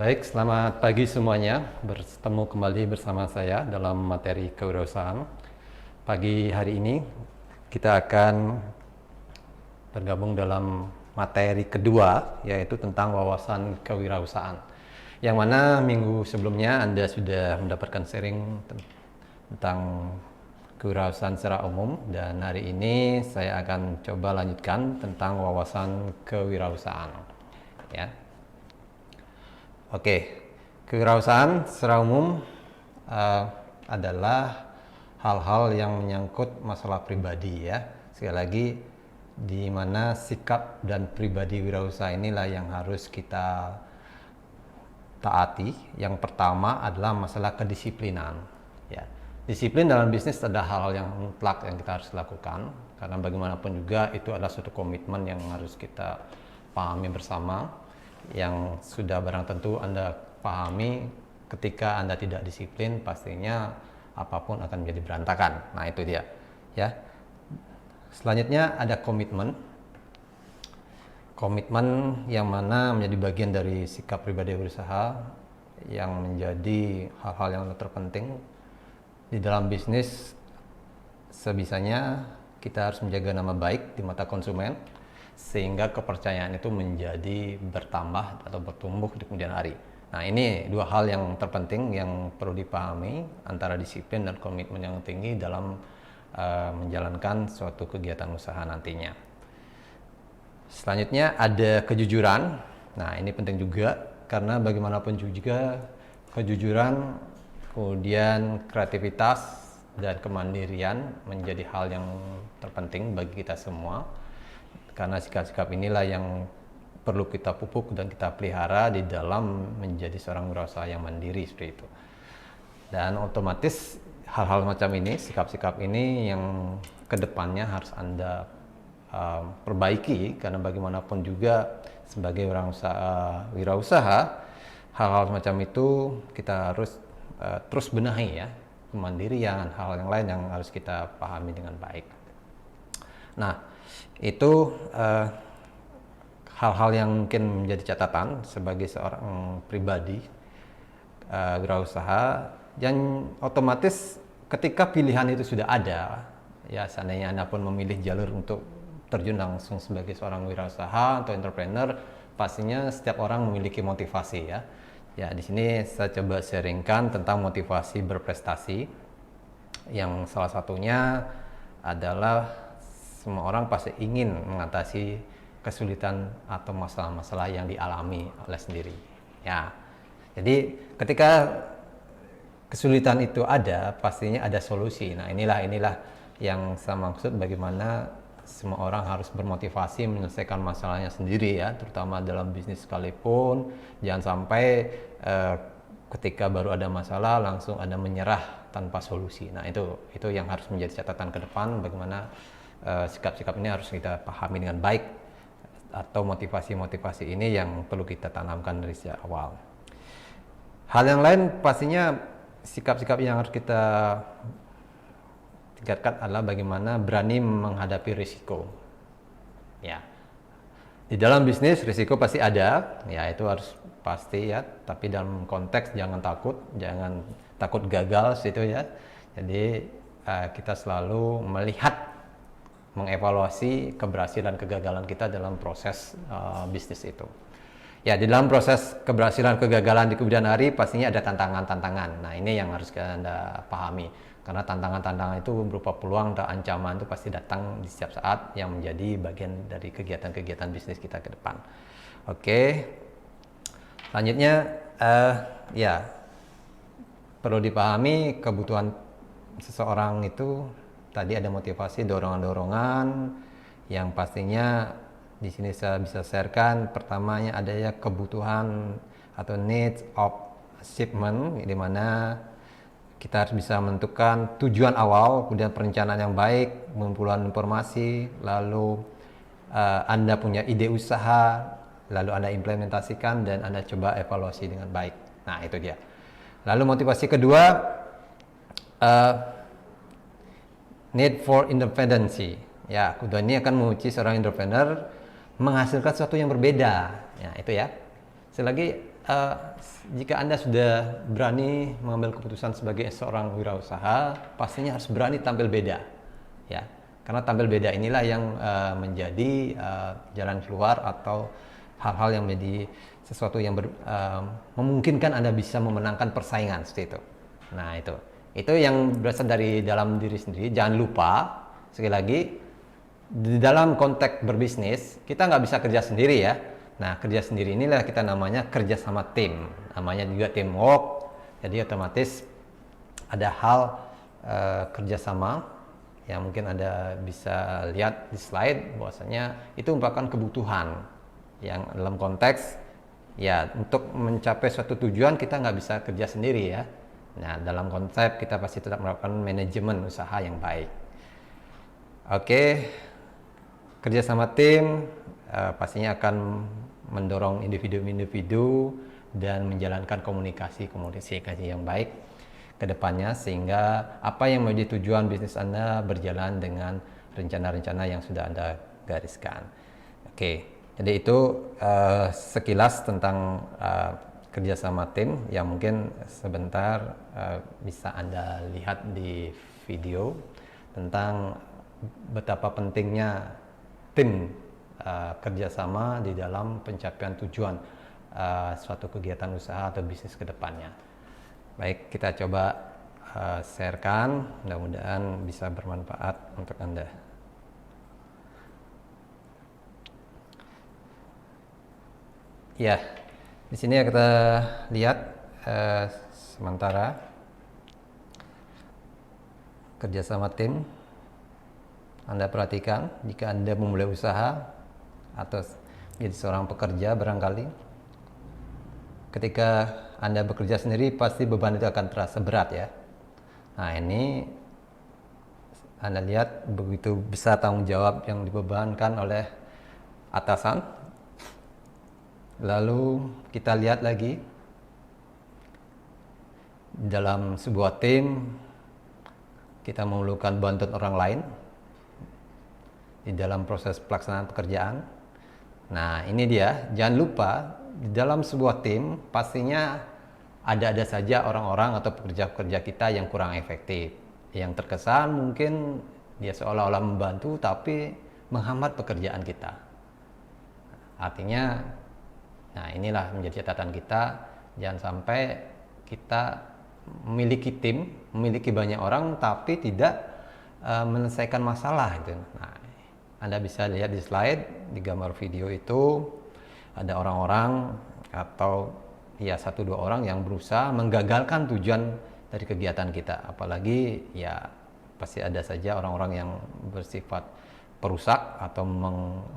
Baik, selamat pagi semuanya. Bertemu kembali bersama saya dalam materi kewirausahaan. Pagi hari ini kita akan bergabung dalam materi kedua, yaitu tentang wawasan kewirausahaan. Yang mana minggu sebelumnya Anda sudah mendapatkan sharing tentang kewirausahaan secara umum, dan hari ini saya akan coba lanjutkan tentang wawasan kewirausahaan. Ya. Oke, kewirausahaan secara umum adalah hal-hal yang menyangkut masalah pribadi ya. Sekali lagi, di mana sikap dan pribadi wirausaha inilah yang harus kita taati. Yang pertama adalah masalah kedisiplinan. Ya, disiplin dalam bisnis adalah hal-hal yang mutlak yang kita harus lakukan, karena bagaimanapun juga itu adalah suatu komitmen yang harus kita pahami bersama. Yang sudah barang tentu Anda pahami, ketika Anda tidak disiplin pastinya apapun akan menjadi berantakan. Nah, itu dia ya. Selanjutnya ada komitmen yang mana menjadi bagian dari sikap pribadi berusaha, yang menjadi hal-hal yang terpenting di dalam bisnis. Sebisanya kita harus menjaga nama baik di mata konsumen, sehingga kepercayaan itu menjadi bertambah atau bertumbuh di kemudian hari. Nah, ini dua hal yang terpenting yang perlu dipahami, antara disiplin dan komitmen yang tinggi dalam menjalankan suatu kegiatan usaha nantinya. Selanjutnya ada kejujuran. Nah, ini penting juga, karena bagaimanapun juga kejujuran, kemudian kreativitas dan kemandirian menjadi hal yang terpenting bagi kita semua, karena sikap-sikap inilah yang perlu kita pupuk dan kita pelihara di dalam menjadi seorang wirausaha yang mandiri seperti itu. Dan otomatis hal-hal macam ini, sikap-sikap ini yang kedepannya harus Anda perbaiki, karena bagaimanapun juga sebagai wirausaha, hal-hal semacam itu kita harus terus benahi ya, kemandirian, hal-hal yang lain yang harus kita pahami dengan baik. Nah, itu hal-hal yang mungkin menjadi catatan sebagai seorang pribadi wirausaha, dan otomatis ketika pilihan itu sudah ada ya, seandainya Anda pun memilih jalur untuk terjun langsung sebagai seorang wirausaha atau entrepreneur, pastinya setiap orang memiliki motivasi ya. Ya, di sini saya coba sharingkan tentang motivasi berprestasi, yang salah satunya adalah semua orang pasti ingin mengatasi kesulitan atau masalah-masalah yang dialami oleh sendiri. Ya, jadi ketika kesulitan itu ada, pastinya ada solusi. Nah, inilah yang saya maksud, bagaimana semua orang harus bermotivasi menyelesaikan masalahnya sendiri ya, terutama dalam bisnis sekalipun. Jangan sampai ketika baru ada masalah langsung Anda menyerah tanpa solusi. Nah, itu yang harus menjadi catatan ke depan, bagaimana sikap-sikap ini harus kita pahami dengan baik, atau motivasi-motivasi ini yang perlu kita tanamkan dari sejak awal. Hal yang lain pastinya sikap-sikap yang harus kita tingkatkan adalah bagaimana berani menghadapi risiko. Ya, di dalam bisnis risiko pasti ada, ya itu harus pasti ya. Tapi dalam konteks jangan takut gagal situ ya. Jadi kita selalu melihat, mengevaluasi keberhasilan kegagalan kita dalam proses bisnis itu. Ya, di dalam proses keberhasilan kegagalan di kemudian hari pastinya ada tantangan-tantangan. Nah, ini yang harus Anda pahami. Karena tantangan-tantangan itu berupa peluang dan ancaman, itu pasti datang di setiap saat, yang menjadi bagian dari kegiatan-kegiatan bisnis kita ke depan. Oke. Selanjutnya ya, perlu dipahami kebutuhan seseorang itu. Tadi ada motivasi, dorongan-dorongan yang pastinya di sini saya bisa sharekan. Pertamanya adanya kebutuhan atau needs of achievement, di mana kita harus bisa menentukan tujuan awal, kemudian perencanaan yang baik, pengumpulan informasi, lalu Anda punya ide usaha, lalu Anda implementasikan dan Anda coba evaluasi dengan baik. Nah, itu dia. Lalu motivasi kedua, need for independency. Ya, kebutuhan ini akan menguji seorang entrepreneur menghasilkan sesuatu yang berbeda. Ya, itu ya. Selagi eh, jika Anda sudah berani mengambil keputusan sebagai seorang wirausaha, pastinya harus berani tampil beda, ya. Karena tampil beda inilah yang menjadi jalan keluar atau hal-hal yang menjadi sesuatu yang memungkinkan Anda bisa memenangkan persaingan seperti itu. Nah, itu yang berasal dari dalam diri sendiri. Jangan lupa, sekali lagi, di dalam konteks berbisnis kita nggak bisa kerja sendiri ya. Nah, kerja sendiri inilah kita namanya kerja sama tim, namanya juga teamwork. Jadi otomatis ada hal kerjasama yang mungkin Anda bisa lihat di slide, bahwasanya itu merupakan kebutuhan yang dalam konteks ya untuk mencapai suatu tujuan kita nggak bisa kerja sendiri ya. Nah, dalam konsep kita pasti tetap melakukan manajemen usaha yang baik. Oke, kerja sama tim pastinya akan mendorong individu-individu dan menjalankan komunikasi yang baik ke depannya, sehingga apa yang menjadi tujuan bisnis Anda berjalan dengan rencana-rencana yang sudah Anda gariskan. Oke, jadi itu sekilas tentang kerjasama tim yang mungkin sebentar bisa Anda lihat di video tentang betapa pentingnya tim kerjasama di dalam pencapaian tujuan suatu kegiatan usaha atau bisnis ke depannya. Baik, kita coba sharekan, mudah-mudahan bisa bermanfaat untuk Anda. Ya, di sini kita lihat sementara kerjasama tim. Anda perhatikan jika Anda memulai usaha atau jadi seorang pekerja, barangkali ketika Anda bekerja sendiri pasti beban itu akan terasa berat ya. Nah, ini Anda lihat begitu besar tanggung jawab yang dibebankan oleh atasan. Lalu kita lihat lagi dalam sebuah tim kita memerlukan bantuan orang lain di dalam proses pelaksanaan pekerjaan. Nah, ini dia, jangan lupa di dalam sebuah tim pastinya ada saja orang-orang atau pekerja-pekerja kita yang kurang efektif, yang terkesan mungkin dia seolah-olah membantu tapi menghambat pekerjaan kita. Artinya, nah inilah menjadi catatan kita, jangan sampai kita memiliki tim, memiliki banyak orang tapi tidak menyelesaikan masalah itu. Nah, Anda bisa lihat di slide, di gambar video itu ada orang-orang atau ya 1-2 orang yang berusaha menggagalkan tujuan dari kegiatan kita. Apalagi ya pasti ada saja orang-orang yang bersifat perusak atau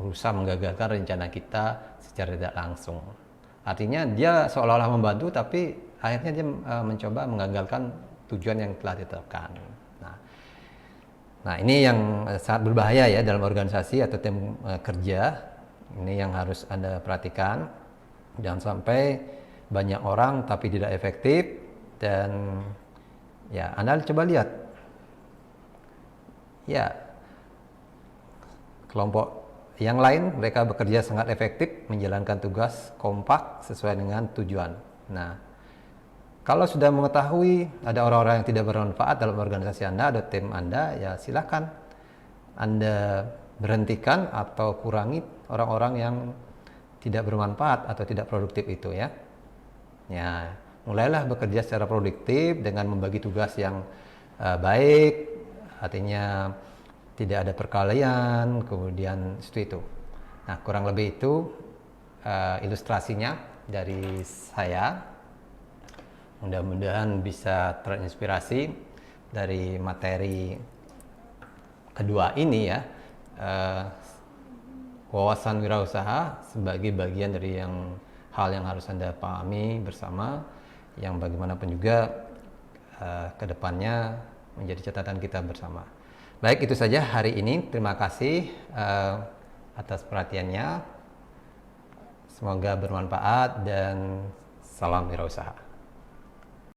berusaha menggagalkan rencana kita secara tidak langsung. Artinya dia seolah-olah membantu tapi akhirnya dia mencoba menggagalkan tujuan yang telah ditetapkan. Nah, ini yang sangat berbahaya ya dalam organisasi atau tim kerja. Ini yang harus Anda perhatikan. Jangan sampai banyak orang tapi tidak efektif. Dan ya, Anda coba lihat. Ya, kelompok yang lain mereka bekerja sangat efektif, menjalankan tugas kompak sesuai dengan tujuan. Nah, kalau sudah mengetahui ada orang-orang yang tidak bermanfaat dalam organisasi Anda atau tim Anda, ya silakan Anda berhentikan atau kurangi orang-orang yang tidak bermanfaat atau tidak produktif itu ya. Ya, mulailah bekerja secara produktif dengan membagi tugas yang baik, artinya tidak ada perkalian, kemudian itu. Nah, kurang lebih itu ilustrasinya dari saya. Mudah-mudahan bisa terinspirasi dari materi kedua ini ya, wawasan wirausaha sebagai bagian dari hal yang harus Anda pahami bersama, yang bagaimanapun juga kedepannya menjadi catatan kita bersama. Baik, itu saja hari ini. Terima kasih atas perhatiannya. Semoga bermanfaat dan salam wirausaha.